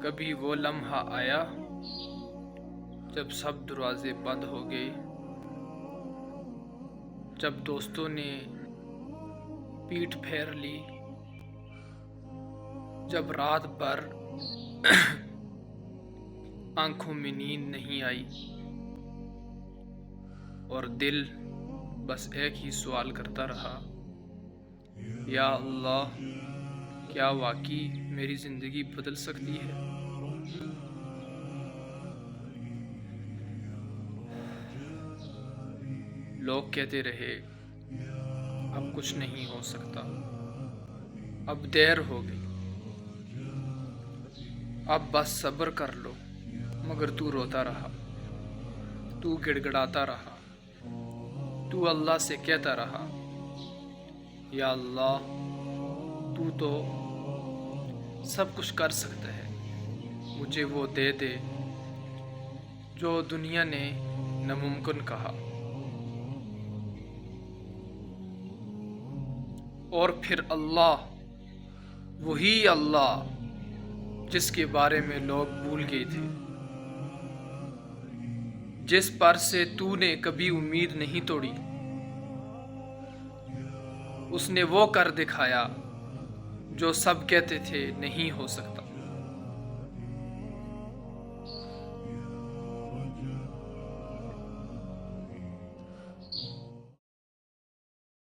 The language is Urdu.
کبھی وہ لمحہ آیا جب سب دروازے بند ہو گئے، جب دوستوں نے پیٹھ پھیر لی، جب رات بھر آنکھوں میں نیند نہیں آئی اور دل بس ایک ہی سوال کرتا رہا، یا اللہ، کیا واقعی میری زندگی بدل سکتی ہے؟ لوگ کہتے رہے اب کچھ نہیں ہو سکتا، اب دیر ہو گئی، اب بس صبر کر لو، مگر تو روتا رہا، تو گڑ گڑاتا رہا، تو اللہ سے کہتا رہا، یا اللہ، تو تو سب کچھ کر سکتا ہے، مجھے وہ دے دے جو دنیا نے ناممکن کہا۔ اور پھر اللہ، وہی اللہ جس کے بارے میں لوگ بھول گئے تھے، جس پر سے تو نے کبھی امید نہیں توڑی، اس نے وہ کر دکھایا جو سب کہتے تھے نہیں ہو سکتا۔